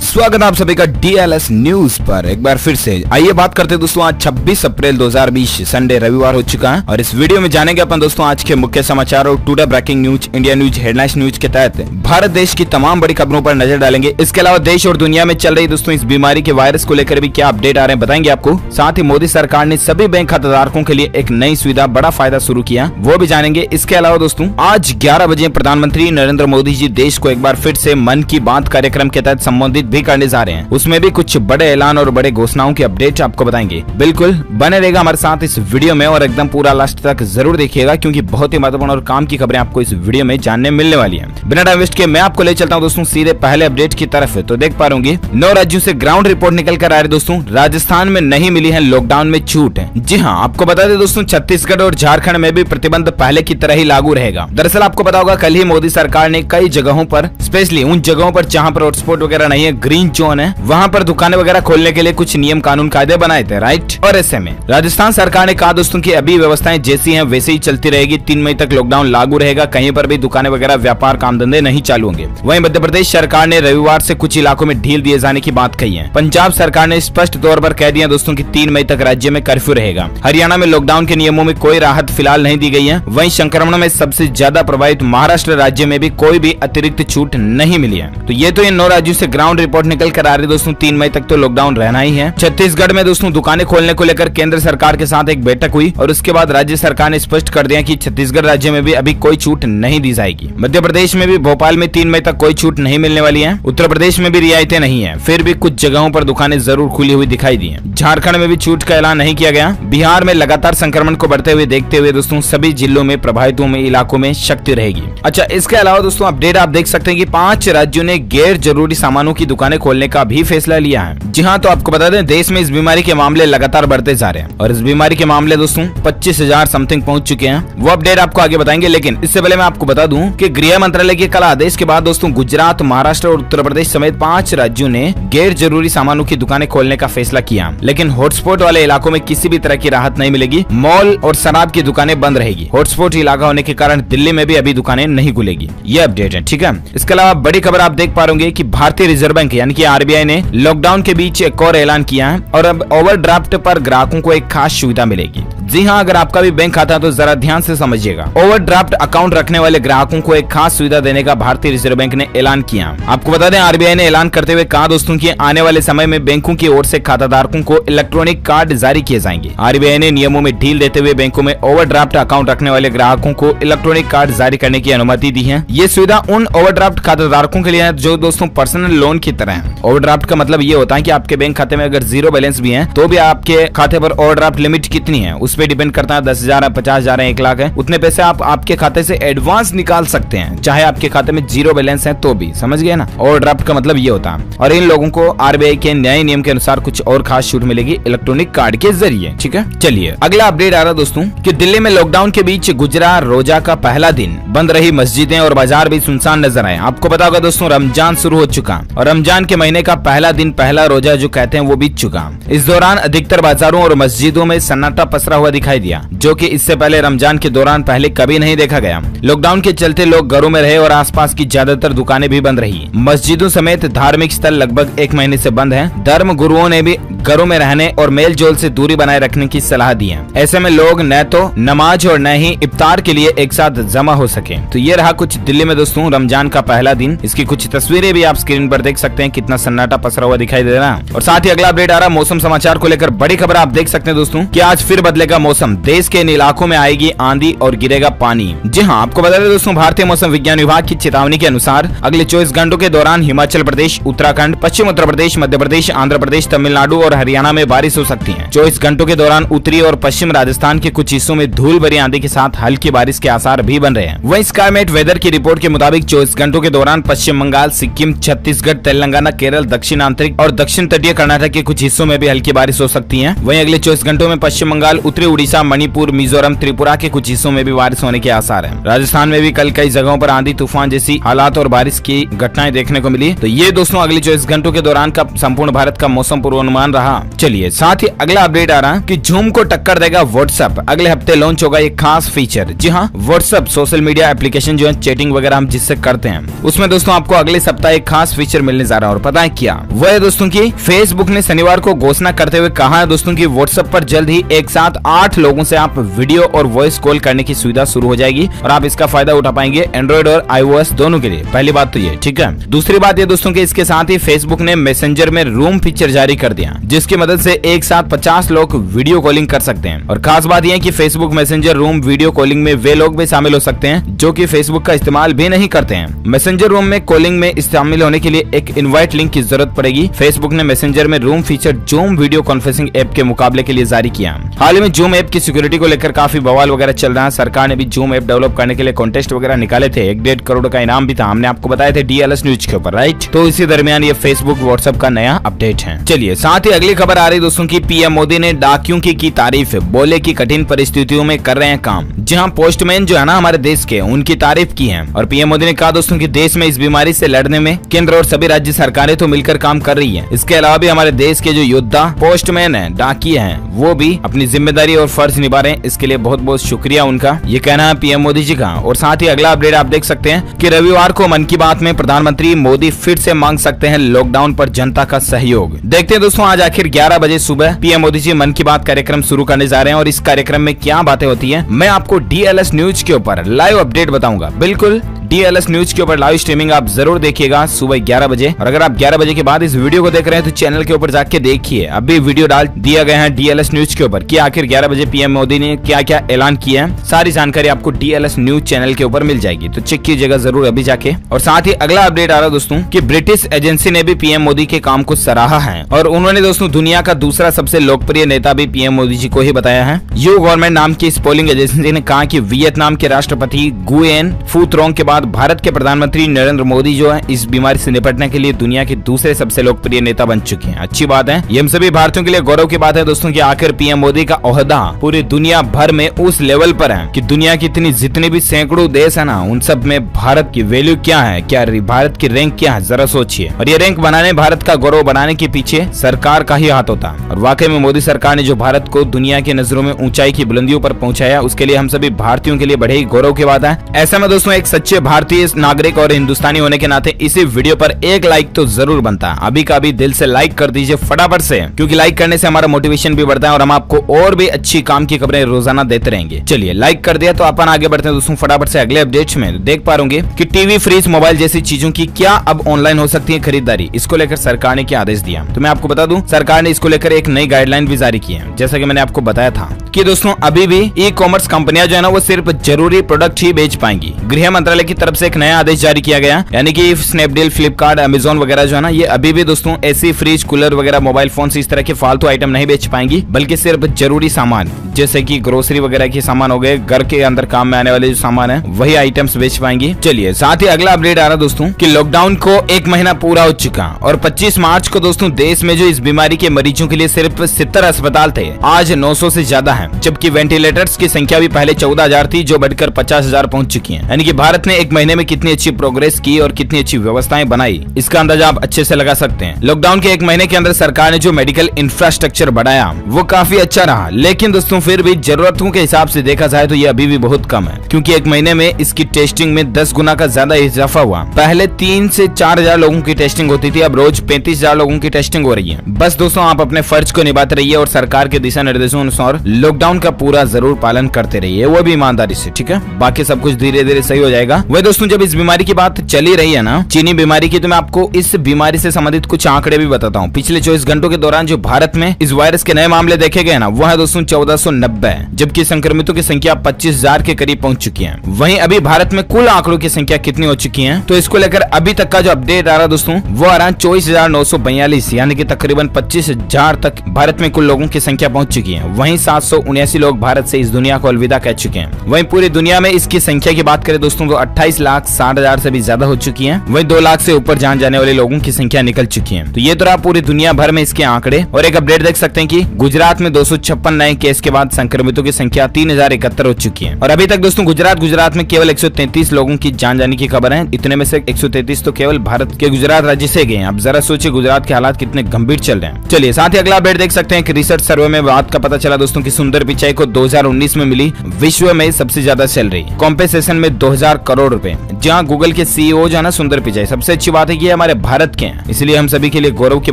स्वागत है आप सभी का DLS न्यूज पर। एक बार फिर से आइए बात करते हैं दोस्तों। आज 26 अप्रैल 2020 संडे रविवार हो चुका है और इस वीडियो में जानेंगे अपन दोस्तों आज के मुख्य समाचार और today breaking news, India news, headlines news के तहत भारत देश की तमाम बड़ी खबरों पर नजर डालेंगे। इसके अलावा देश और दुनिया में चल रही दोस्तों इस बीमारी के वायरस को लेकर भी क्या अपडेट आ रहे हैं बताएंगे आपको। साथ ही मोदी सरकार ने सभी बैंक खाताधारकों के लिए एक नई सुविधा, बड़ा फायदा शुरू किया, वो भी जानेंगे। इसके अलावा दोस्तों आज 11 बजे प्रधानमंत्री नरेंद्र मोदी जी देश को एक बार फिर से मन की बात कार्यक्रम के तहत संबोधित भी करने जा रहे हैं। उसमें भी कुछ बड़े ऐलान और बड़े घोषणाओं की अपडेट आपको बताएंगे। बिल्कुल बने रहेगा हमारे साथ इस वीडियो में और एकदम पूरा लास्ट तक जरूर देखिएगा क्योंकि बहुत ही महत्वपूर्ण और काम की खबरें आपको इस वीडियो में जानने मिलने वाली हैं। बिना टाइम वेस्ट के मैं आपको ले चलता हूं दोस्तों सीधे पहले अपडेट की तरफ। तो देख पा रहे 9 राज्यों से ग्राउंड रिपोर्ट निकल कर आ रही दोस्तों। राजस्थान में नहीं मिली है लॉकडाउन में छूट। जी हाँ, आपको बता दें दोस्तों छत्तीसगढ़ और झारखंड में भी प्रतिबंध पहले की तरह ही लागू रहेगा। दरअसल आपको पता होगा कल ही मोदी सरकार ने कई जगहों पर, स्पेशली उन जगहों पर जहां पर हॉटस्पॉट वगैरह नहीं है, ग्रीन जोन है, वहां पर दुकानें वगैरह खोलने के लिए कुछ नियम कानून कायदे बनाए थे, राइट। और ऐसे में राजस्थान सरकार ने कहा दोस्तों कि अभी व्यवस्थाएं जैसी हैं वैसे ही चलती रहेगी। 3 मई तक लॉकडाउन लागू रहेगा, कहीं पर भी दुकानें वगैरह, व्यापार, काम धंधे नहीं चालू होंगे। वहीं मध्य प्रदेश सरकार ने रविवार से कुछ इलाकों में ढील दिए जाने की बात कही है। पंजाब सरकार ने स्पष्ट तौर पर कह दिया दोस्तों कि 3 मई तक राज्य में कर्फ्यू रहेगा। हरियाणा में लॉकडाउन के नियमों में कोई राहत फिलहाल नहीं दी गई है। वहीं संक्रमण में सबसे ज्यादा प्रभावित महाराष्ट्र राज्य में भी कोई भी अतिरिक्त छूट नहीं मिली है। तो ये तो इन 9 राज्यों से ग्राउंड रिपोर्ट निकल कर आ रही दोस्तों। 3 मई तक तो लॉकडाउन रहना ही है। छत्तीसगढ़ में दोस्तों दुकानें खोलने को लेकर केंद्र सरकार के साथ एक बैठक हुई और उसके बाद राज्य सरकार ने स्पष्ट कर दिया कि छत्तीसगढ़ राज्य में भी अभी कोई छूट नहीं दी जाएगी। मध्य प्रदेश में भी भोपाल में 3 मई तक कोई छूट नहीं मिलने वाली है। उत्तर प्रदेश में भी रियायतें नहीं है, फिर भी कुछ जगहों पर दुकानें जरूर खुली हुई दिखाई दी है। झारखंड में भी छूट का ऐलान नहीं किया गया। बिहार में लगातार संक्रमण को बढ़ते हुए देखते हुए दोस्तों सभी जिलों में प्रभावितों में इलाकों में सख्ती रहेगी। अच्छा, इसके अलावा दोस्तों अपडेट आप देख सकते हैं कि 5 राज्यों ने गैर जरूरी सामानों की दुकानें खोलने का भी फैसला लिया है। जी हाँ, तो आपको बता दें देश में इस बीमारी के मामले लगातार बढ़ते जा रहे हैं और इस बीमारी के मामले दोस्तों 25,000 समथिंग पहुंच चुके हैं। वो अपडेट आपको आगे बताएंगे, लेकिन इससे पहले मैं आपको बता दूं कि गृह मंत्रालय के कल आदेश के बाद दोस्तों गुजरात, महाराष्ट्र और उत्तर प्रदेश समेत 5 राज्यों ने गैर जरूरी सामानों की दुकानें खोलने का फैसला किया। लेकिन हॉटस्पॉट वाले इलाकों में किसी भी तरह की राहत नहीं मिलेगी। मॉल और शराब की दुकानें बंद रहेगी। हॉटस्पॉट इलाका होने के कारण दिल्ली में भी अभी दुकानें नहीं खुलेगी। ये अपडेट है, ठीक है। इसके अलावा बड़ी खबर आप देख पा रहे कि भारतीय रिजर्व बैंक यानी कि RBI ने लॉकडाउन के बीच एक और ऐलान किया है और अब ओवरड्राफ्ट पर ग्राहकों को एक खास सुविधा मिलेगी। जी हाँ, अगर आपका भी बैंक खाता है तो जरा ध्यान से समझिएगा। ओवरड्राफ्ट अकाउंट रखने वाले ग्राहकों को एक खास सुविधा देने का भारतीय रिजर्व बैंक ने ऐलान किया। आपको बता दें RBI ने ऐलान करते हुए कहा दोस्तों कि आने वाले समय में बैंकों की ओर से खाताधारकों को इलेक्ट्रॉनिक कार्ड जारी किए जाएंगे। RBI ने नियमों में ढील देते हुए बैंकों में ओवरड्राफ्ट अकाउंट रखने वाले ग्राहकों को इलेक्ट्रॉनिक कार्ड जारी करने की अनुमति दी है। ये सुविधा उन ओवरड्राफ्ट खाताधारकों के लिए है जो दोस्तों पर्सनल लोन की तरह है। ओवरड्राफ्ट का मतलब ये होता है कि आपके बैंक खाते में अगर 0 बैलेंस भी है तो भी आपके खाते पर ओवरड्राफ्ट लिमिट कितनी है उस पर डिपेंड करता है। 10,000 है, 50,000 है, 1 लाख है, उतने पैसे आप आपके खाते से एडवांस निकाल सकते हैं, चाहे आपके खाते में 0 बैलेंस है तो भी। समझ गए ना, ओवरड्राफ्ट का मतलब ये होता है। और इन लोगों को RBI के नए नियम के अनुसार कुछ और खास छूट मिलेगी इलेक्ट्रॉनिक कार्ड के जरिए, ठीक है। चलिए अगला अपडेट आ रहा दोस्तों कि दिल्ली में लॉकडाउन के बीच गुजरा रोजा का पहला दिन। बंद रही मस्जिदें और बाजार भी सुनसान नजर आए। आपको पता होगा दोस्तों रमजान शुरू हो चुका और रमजान के महीने का पहला दिन, पहला रोजा जो कहते हैं वो बीत चुका। इस दौरान अधिकतर बाजारों और मस्जिदों में सन्नाटा पसरा हुआ दिखाई दिया, जो कि इससे पहले रमजान के दौरान पहले कभी नहीं देखा गया। लॉकडाउन के चलते लोग घरों में रहे और आसपास की ज्यादातर दुकानें भी बंद रही। मस्जिदों समेत धार्मिक स्थल लगभग 1 महीने से बंद हैं। धर्म गुरुओं ने भी घरों में रहने और मेल जोल से दूरी बनाए रखने की सलाह दी है। ऐसे में लोग न तो नमाज और न ही इफ्तार के लिए एक साथ जमा हो सके। तो ये रहा कुछ दिल्ली में दोस्तों रमजान का पहला दिन। इसकी कुछ तस्वीरें भी आप स्क्रीन पर देख सकते हैं, कितना सन्नाटा पसरा हुआ दिखाई दे रहा है। और साथ ही अगला अपडेट आ रहा मौसम समाचार को लेकर बड़ी खबर आप देख सकते हैं दोस्तों कि आज फिर बदलेगा मौसम। देश के इन इलाकों में आएगी आंधी और गिरेगा पानी। जी हाँ, आपको बता दें दोस्तों भारतीय मौसम विज्ञान विभाग की चेतावनी के अनुसार अगले 24 घंटों के दौरान हिमाचल प्रदेश, उत्तराखंड, पश्चिम उत्तर प्रदेश, मध्य प्रदेश, आंध्र प्रदेश, तमिलनाडु और हरियाणा में बारिश हो सकती है। 24 घंटों के दौरान उत्तरी और पश्चिम राजस्थान के कुछ हिस्सों में धूल भरी आंधी के साथ हल्की बारिश के आसार भी बन रहे हैं। वहीं स्काईमेट वेदर की रिपोर्ट के मुताबिक 24 घंटों के दौरान पश्चिम बंगाल, सिक्किम, छत्तीसगढ़, तेलंगाना, केरल, दक्षिण आंतरिक और दक्षिण तटीय कर्नाटक के कुछ हिस्सों में भी हल्की बारिश हो सकती है। वहीं अगले 24 घंटों में पश्चिम बंगाल, उत्तरी उड़ीसा, मणिपुर, मिजोरम, त्रिपुरा के कुछ हिस्सों में भी बारिश होने के आसार हैं। राजस्थान में भी कल कई जगहों पर आंधी तूफान जैसी हालात और बारिश की घटनाएं देखने को मिली। तो ये दोस्तों अगले 24 घंटों के दौरान का संपूर्ण भारत का मौसम पूर्वानुमान रहा। चलिए साथ ही अगला अपडेट आ रहा है कि जूम को टक्कर देगा व्हाट्सएप। अगले हफ्ते लॉन्च होगा एक खास फीचर। जी हाँ, व्हाट्सएप सोशल मीडिया एप्लीकेशन जो है चैटिंग वगैरह हम जिससे करते हैं, उसमें दोस्तों आपको अगले सप्ताह एक खास फीचर मिलने जा जा रहा है। और पता है क्या वो है दोस्तों की फेसबुक ने शनिवार को घोषणा करते हुए कहा है दोस्तों की व्हाट्सएप पर जल्द ही एक साथ 8 लोगों से आप वीडियो और वॉइस कॉल करने की सुविधा शुरू हो जाएगी और आप इसका फायदा उठा पाएंगे एंड्रॉइड और iOS दोनों के लिए। पहली बात तो ये, ठीक है। दूसरी बात ये दोस्तों की इसके साथ ही फेसबुक ने मैसेंजर में रूम फीचर जारी कर दिया, जिसकी मदद से एक साथ 50 लोग वीडियो कॉलिंग कर सकते हैं। और खास बात यह है कि Facebook messenger room video calling में वे लोग भी शामिल हो सकते हैं जो कि फेसबुक का इस्तेमाल भी नहीं करते हैं। मैसेंजर रूम में कॉलिंग में शामिल होने के लिए एक इनवाइट लिंक की जरूरत पड़ेगी। फेसबुक ने मैसेंजर में room feature zoom video conferencing app के मुकाबले के लिए जारी किया। हाल ही में जूम ऐप की सिक्योरिटी को लेकर काफी बवाल वगैरह चल रहा है। सरकार ने भी जूम ऐप डेवलप करने के लिए कॉन्टेस्ट वगैरह निकाले थे, 1.5 करोड़ का इनाम भी था, हमने आपको बताया थे DLS न्यूज के ऊपर, राइट। तो इसी दरमियान ये फेसबुक व्हाट्सएप का नया अपडेट है। चलिए साथ ही अगली खबर आ रही दोस्तों की PM मोदी ने डाकियों की तारीफ, बोले की कठिन परिस्थितियों में कर रहे हैं काम। जहाँ पोस्टमैन जो है ना हमारे देश के, उनकी तारीफ की है। और PM मोदी ने कहा दोस्तों की देश में इस बीमारी से लड़ने में केंद्र और सभी राज्य सरकारें तो मिलकर काम कर रही है। इसके अलावा भी हमारे देश के जो योद्धा पोस्टमैन है, डाकिये हैं, वो भी अपनी जिम्मेदारी और फर्ज निभा रहे हैं। इसके लिए बहुत बहुत शुक्रिया उनका, ये कहना है PM मोदी जी का। और साथ ही अगला अपडेट आप देख सकते हैं कि रविवार को मन की बात में प्रधानमंत्री मोदी फिर से मांग सकते हैं लॉकडाउन पर जनता का सहयोग। देखते हैं दोस्तों आज आखिर 11 बजे सुबह PM मोदी जी मन की बात कार्यक्रम शुरू करने जा रहे हैं और इस कार्यक्रम में क्या बातें होती है मैं आपको DLS न्यूज के ऊपर लाइव अपडेट बताऊंगा। बिल्कुल DLS न्यूज के ऊपर लाइव स्ट्रीमिंग आप जरूर देखिएगा सुबह 11 बजे। और अगर आप 11 बजे के बाद इस वीडियो को देख रहे हैं तो चैनल के ऊपर जाके देखिए, अभी वीडियो डाल दिया गया है DLS न्यूज के ऊपर कि आखिर 11 बजे PM मोदी ने क्या क्या ऐलान किया है। सारी जानकारी आपको DLS न्यूज चैनल के ऊपर मिल जाएगी, तो चेक कीजिएगा जरूर अभी जाके। और साथ ही अगला अपडेट आ रहा दोस्तों कि ब्रिटिश एजेंसी ने भी PM मोदी के काम को सराहा है और उन्होंने दोस्तों दुनिया का दूसरा सबसे लोकप्रिय नेता भी PM मोदी जी को ही बताया है। यू गवर्नमेंट नाम की इस पोलिंग एजेंसी ने कहा कि वियतनाम के राष्ट्रपति गुयेन फू त्रोंग के बाद भारत के प्रधानमंत्री नरेंद्र मोदी जो है इस बीमारी से निपटने के लिए दुनिया के दूसरे सबसे लोकप्रिय नेता बन चुके हैं। अच्छी बात है, ये हम सभी भारतीयों के लिए गौरव की बात है दोस्तों कि आखिर PM मोदी का ओहदा पूरी दुनिया भर में उस लेवल पर है कि दुनिया की जितनी भी सैकड़ों देश है ना, उन सब में भारत की वैल्यू क्या है, क्या भारत की रैंक क्या है, जरा सोचिए। और ये रैंक बनाने, भारत का गौरव बनाने के पीछे सरकार का ही हाथ होता है। और वाकई में मोदी सरकार ने जो भारत को दुनिया की नजरों में ऊंचाई की बुलंदियों पर पहुंचाया, उसके लिए हम सभी भारतीयों के लिए बड़े ही गौरव की बात है। ऐसा में दोस्तों एक सच्चे भारतीय नागरिक और हिंदुस्तानी होने के नाते इसी वीडियो पर एक लाइक तो जरूर बनता है। अभी का अभी दिल से लाइक कर दीजिए फटाफट से, क्योंकि लाइक करने से हमारा मोटिवेशन भी बढ़ता है और हम आपको और भी अच्छी काम की खबरें रोजाना देते रहेंगे। चलिए लाइक कर दिया तो अपन आगे बढ़ते हैं दोस्तों फटाफट से अगले अपडेट्स में। देख पा रहे कि टीवी, फ्रिज, मोबाइल जैसी चीजों की क्या अब ऑनलाइन हो सकती है खरीदारी, इसको लेकर सरकार ने क्या आदेश दिया। तो मैं आपको बता दूं सरकार ने इसको लेकर एक नई गाइडलाइन भी जारी की है। जैसा कि मैंने आपको बताया था कि दोस्तों अभी भी ई-कॉमर्स कंपनियां जो है ना वो सिर्फ जरूरी प्रोडक्ट ही बेच पाएंगी। गृह मंत्रालय की तरफ से एक नया आदेश जारी किया गया, यानी कि स्नैपडील, फ्लिपकार्ट, अमेजोन वगैरह जो है ना, ये अभी भी दोस्तों ऐसी फ्रिज, कूलर वगैरह, मोबाइल फोन इस तरह के फालतू आइटम नहीं बेच पाएंगी, बल्कि सिर्फ जरूरी सामान जैसे कि ग्रोसरी वगैरह के सामान हो गए, घर के अंदर काम में आने वाले जो सामान है वही आइटम्स बेच पाएंगी। चलिए साथ ही अगला अपडेट आ रहा दोस्तों कि लॉकडाउन को 1 महीना पूरा हो चुका और 25 मार्च को दोस्तों देश में जो इस बीमारी के मरीजों के लिए सिर्फ 70 अस्पताल थे, आज 900 से ज्यादा हैं, जबकि वेंटिलेटर्स की संख्या भी पहले 14,000 थी जो बढ़कर 50,000 पहुंच चुकी है। यानी कि भारत ने 1 महीने में कितनी अच्छी प्रोग्रेस की और कितनी अच्छी व्यवस्थाएं बनाई, इसका अंदाजा आप अच्छे से लगा सकते हैं। लॉकडाउन के 1 महीने के अंदर सरकार ने जो मेडिकल इंफ्रास्ट्रक्चर बढ़ाया वो काफी अच्छा रहा, लेकिन दोस्तों फिर भी जरूरतों के हिसाब से देखा जाए तो ये अभी भी बहुत कम है, क्योंकि 1 महीने में इसकी टेस्टिंग में 10 गुना का ज्यादा इजाफा हुआ। पहले 3 से 4,000 लोगों की टेस्टिंग होती थी, अब रोज 35,000 लोगों की टेस्टिंग हो रही है। बस दोस्तों आप अपने फर्ज को निभाते रहिए और सरकार के दिशा निर्देशों अनुसार लॉकडाउन का पूरा जरूर पालन करते रहिए, वो भी ईमानदारी से, ठीक है। बाकी सब कुछ धीरे धीरे सही हो जाएगा। वही दोस्तों जब इस बीमारी की बात चली रही है ना, चीनी बीमारी की, तो मैं आपको इस बीमारी से संबंधित कुछ आंकड़े भी बताता हूँ। पिछले 24 घंटों के दौरान जो भारत में इस वायरस के नए मामले देखे गए ना, वो है दोस्तों 1490, जबकि संक्रमितों की संख्या 25,000 के करीब पहुंच चुकी है। वहीं अभी भारत में कुल आंकड़ों की संख्या कितनी हो चुकी है, तो इसको लेकर अभी तक का जो अपडेट आ रहा दोस्तों वो आ रहा 24,942, यानी कि तकरीबन 25,000 तक भारत में कुल लोगों की संख्या पहुंच चुकी है। वहीं 779 लोग भारत से इस दुनिया को अलविदा कह चुके हैं। वहीं पूरी दुनिया में इसकी संख्या की बात करें दोस्तों तो 28,60,000 से भी ज्यादा हो चुकी है। वहीं 2 लाख से ऊपर जान जाने वाले लोगों की संख्या निकल चुकी है। तो ये तो रहा पूरी दुनिया भर में इसके आंकड़े। और एक अपडेट देख सकते हैं कि गुजरात में 256 नए केस के बाद संक्रमितों की संख्या 3,071 हो चुकी है। और अभी तक दोस्तों गुजरात में केवल 133 लोगों की जान जाने की खबर है। इतने में से 133 तो केवल भारत के गुजरात राज्य से गए हैं। अब जरा सोचिए गुजरात के हालात कितने गंभीर चल रहे हैं। चलिए साथ ही अगला अपडेट देख सकते हैं कि रिसर्च सर्वे में बात का पता चला दोस्तों की सुंदर पिचाई को 2019 में मिली विश्व में सबसे ज्यादा सैलरी, कॉम्पेसेशन में 2,000 करोड़ रुपए। जहाँ गूगल के सीईओ जो है ना सुंदर पिचाई, सबसे अच्छी बात है कि हमारे भारत के हैं, इसलिए हम सभी के लिए गौरव की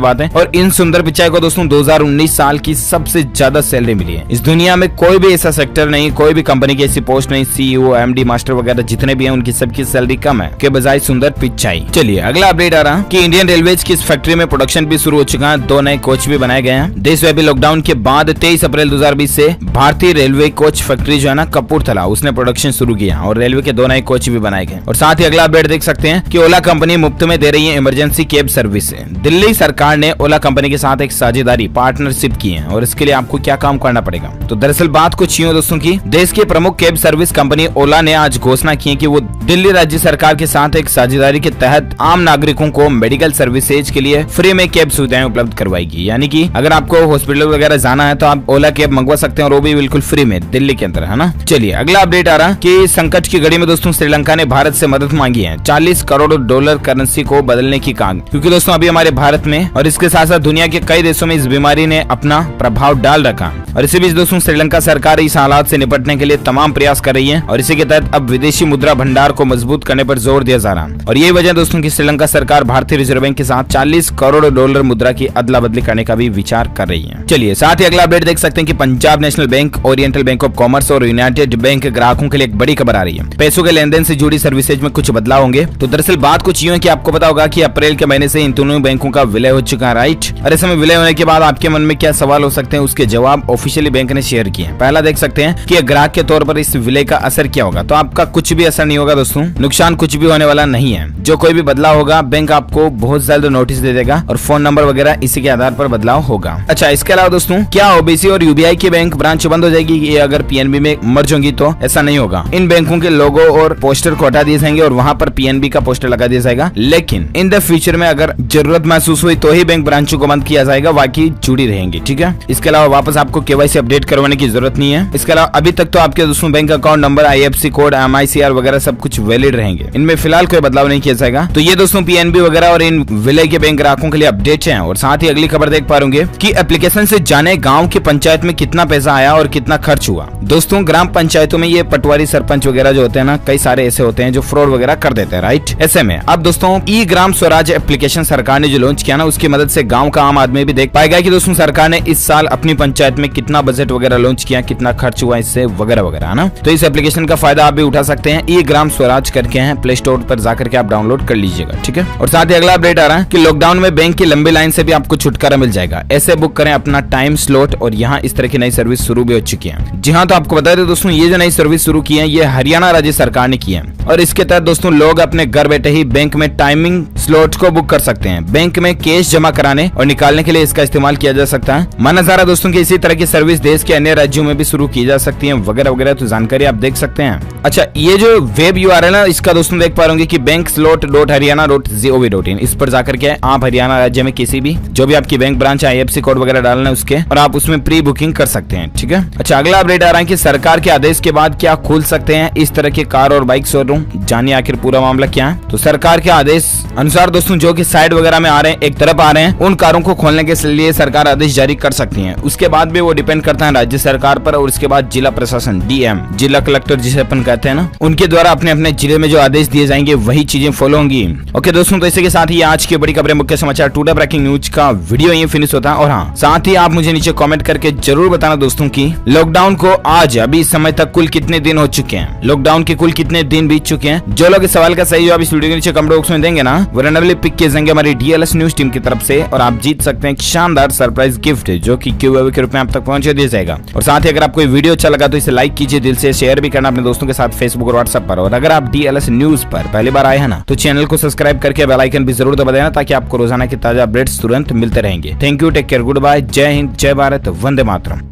बात है। और इन सुंदर पिचाई को दोस्तों 2019 साल की सबसे ज्यादा सैलरी मिली है। इस दुनिया में कोई भी ऐसा सेक्टर नहीं, कोई भी कंपनी की ऐसी पोस्ट नहीं, सीईओ, एमडी, मास्टर वगैरह जितने भी हैं उनकी सबकी सैलरी कम है के बजाय सुंदर पिचाई। चलिए अगला अपडेट आ रहा कि इंडियन रेलवे की इस फैक्ट्री में प्रोडक्शन भी शुरू हो चुका है। 2 नए कोच भी बनाए गए हैं। देशव्यापी लॉकडाउन के बाद 23 अप्रैल 2020 से भारतीय रेलवे कोच फैक्ट्री जो है ना कपूरथला, उसने प्रोडक्शन शुरू किया और रेलवे के 2 नए कोच भी बनाए गए। और साथ ही अगला अपडेट देख सकते हैं कि ओला कंपनी मुफ्त में दे रही है इमरजेंसी कैब सर्विस। दिल्ली सरकार ने ओला कंपनी के साथ एक साझेदारी पार्टनरशिप की है और इसके लिए आपको क्या काम करना पड़ेगा। तो दरअसल बात कुछ यूं दोस्तों की, देश की प्रमुख कैब सर्विस कंपनी ओला ने आज घोषणा की है कि वो दिल्ली राज्य सरकार के साथ एक साझेदारी के तहत आम नागरिकों को मेडिकल सर्विसेज के लिए फ्री में कैब सुविधाएं उपलब्ध करवाएगी। यानी कि अगर आपको हॉस्पिटल वगैरह जाना है तो आप ओला कैब मंगवा सकते हैं और वो भी बिल्कुल फ्री में दिल्ली के अंदर, है ना। चलिए अगला अपडेट आ रहा कि संकट की घड़ी में दोस्तों श्रीलंका ने भारत से मदद मांगी है। $40 करोड़ करेंसी को बदलने की काम, क्योंकि दोस्तों अभी हमारे भारत में और इसके साथ साथ दुनिया के कई देशों में इस बीमारी ने अपना प्रभाव डाल रखा। और इसी बीच दोस्तों श्रीलंका सरकार इस हालात से निपटने के लिए तमाम प्रयास कर रही है और इसी के तहत अब विदेशी मुद्रा भंडार को मजबूत करने पर जोर दिया जा रहा है। और यही वजह दोस्तों की श्रीलंका सरकार भारतीय रिजर्व बैंक के साथ $40 करोड़ मुद्रा की अदला बदली करने का भी विचार कर रही है। चलिए साथ ही अगला अपडेट देख सकते हैं कि Punjab national bank, oriental bank of commerce और यूनाइटेड बैंक ग्राहकों के लिए एक बड़ी खबर आ रही है। पैसों के लेन देन से जुड़ी सर्विसेज में कुछ बदलाव होंगे। तो दरअसल बात कुछ यूं है कि आपको पता होगा कि अप्रैल के महीने से इन दोनों बैंकों का विलय हो चुका है, राइट। और ऐसे में विलय होने के बाद आपके मन में क्या सवाल हो सकते हैं, उसके जवाब ऑफिशियली बैंक ने शेयर किए हैं। पहला देख सकते हैं कि ग्राहक के तौर पर इस विलय का असर क्या होगा। तो आपका कुछ भी असर नहीं होगा दोस्तों, नुकसान कुछ भी होने वाला नहीं है। जो कोई भी बदलाव होगा बैंक आपको बहुत जल्द नोटिस दे देगा और फोन नंबर वगैरह इसी के आधार पर बदलाव होगा। अच्छा, इसके अलावा दोस्तों क्या ओबीसी और यूबीआई की बैंक ब्रांच बंद हो जाएगी ये अगर पीएनबी में मर्ज होंगी? तो ऐसा नहीं होगा। इन बैंकों के लोगो और पोस्टर को हटा दिए जाएंगे और वहां पर पीएनबी का पोस्टर लगा दिया जाएगा। लेकिन इन द फ्यूचर में अगर जरूरत महसूस हुई तो ही बैंक ब्रांचों को बंद किया जाएगा, बाकी जुड़ी रहेंगी, ठीक है। इसके अलावा वापस आपको केवाईसी अपडेट करवाने की जरूरत नहीं है। इसके अलावा अभी तक तो आपके दोस्तों bank account number, IFSC code, MICR वगैरह सब कुछ वैलिड रहेंगे। इनमें फिलहाल कोई बदलाव नहीं किया जाएगा। तो ये दोस्तों पीएनबी वगैरह और इन विलय के बैंक ग्राहकों के लिए अपडेट है। और साथ ही अगली खबर देख पा रहे कि एप्लीकेशन से जाने गांव की पंचायत में कितना पैसा आया और कितना खर्च हुआ। दोस्तों ग्राम पंचायतों में ये पटवारी, सरपंच वगैरह जो होते हैं ना, कई सारे ऐसे होते हैं जो फ्रॉड वगैरह कर देते हैं, राइट। ऐसे में अब दोस्तों ई ग्राम स्वराज एप्लीकेशन सरकार ने जो लॉन्च किया ना, उसकी मदद से गांव का आम आदमी भी देख पाएगा कि दोस्तों सरकार ने इस साल अपनी पंचायत में कितना बजट वगैरह लॉन्च किया, कितना खर्च हुआ इससे वगैरह वगैरह, है ना। तो इस एप्लीकेशन का फायदा आप भी उठा सकते हैं। ई ग्राम स्वराज करके हैं, प्ले स्टोर पर जाकर के आप डाउनलोड कर लीजिएगा, ठीक है। और साथ ही अगला अपडेट आ रहा है कि लॉकडाउन में बैंक की लंबी लाइन से भी आपको छुटकारा मिल जाएगा। ऐसे बुक करें अपना टाइम स्लॉट और यहाँ इस तरह की नई सर्विस शुरू भी हो चुकी है। जी हाँ, तो आपको बता दें दोस्तों ये जो नई सर्विस शुरू की है ये हरियाणा राज्य सरकार ने की है और इसके तहत दोस्तों लोग अपने घर बैठे ही बैंक में टाइमिंग स्लॉट को बुक कर सकते हैं। बैंक में कैश जमा कराने और निकालने के लिए इसका इस्तेमाल किया जा सकता है। माना जा रहा है दोस्तों की इसी तरह की सर्विस देश के अन्य राज्यों में भी शुरू की जा सकती है वगैरह वगैरह। तो जानकारी आप देख सकते हैं। अच्छा, ये जो वेब यूआरएल है इसका दोस्तों देख पा रहे होंगे कि bankslot.haryana.gov.in, इस पर जाकर के आप हरियाणा राज्य में किसी भी जो भी आपकी बैंक ब्रांच IFSC कोड वगैरह डालना है उसके, और आप उसमें प्री बुकिंग कर सकते हैं, ठीक है। अच्छा, अगला अपडेट आ रहा है कि सरकार के आदेश के बाद क्या खुल सकते हैं इस तरह के कार और बाइक शोरूम। जानिए आखिर पूरा मामला क्या है। तो सरकार के आदेश अनुसार दोस्तों जो कि साइड वगैरह में आ रहे हैं, एक तरफ आ रहे हैं, उन कारों को खोलने के लिए सरकार आदेश जारी कर सकती है। उसके बाद भी वो डिपेंड करता है राज्य सरकार पर और उसके बाद जिला प्रशासन, DM, जिला कलेक्टर जिसे अपन कहते हैं ना, उनके द्वारा अपने अपने जिले में जो आदेश दिए जाएंगे वही चीजें फॉलो होंगी। ओके दोस्तों, तो इसी के साथ ही आज की बड़ी खबरें, मुख्य समाचार, टुडे ब्रेकिंग न्यूज का वीडियो ये फिनिश होता है। और हाँ, साथ ही आप मुझे नीचे कमेंट करके जरूर बताना दोस्तों की लॉकडाउन को आज अभी इस समय तक कुल कितने दिन हो चुके हैं, लॉकडाउन के कुल कितने दिन बीत चुके हैं। जो लोग इस सवाल का सही जवाब इस वीडियो के नीचे कमेंट बॉक्स में देंगे ना, वो रैंडमली पिक किए जाएंगे हमारी DLS न्यूज टीम की तरफ से और आप जीत सकते हैं एक शानदार सरप्राइज गिफ्ट जो कि गिव के रूप में आप तक पहुंचा दिया जाएगा। और साथ ही अगर आपको वीडियो अच्छा लगा तो इसे लाइक कीजिए, दिल से शेयर भी करना अपने दोस्तों के साथ फेसबुक और व्हाट्सएप पर। और अगर आप DLS न्यूज पर पहली बार आए हैं ना, तो चैनल को सब्सक्राइब करके बेल आइकन भी जरूर दबा देना ताकि आपको रोजाना की ताजा अपडेट्स तुरंत मिलते रहेंगे। Thank you, take care, good bye, जय हिंद, जय भारत, वंदे मातरम।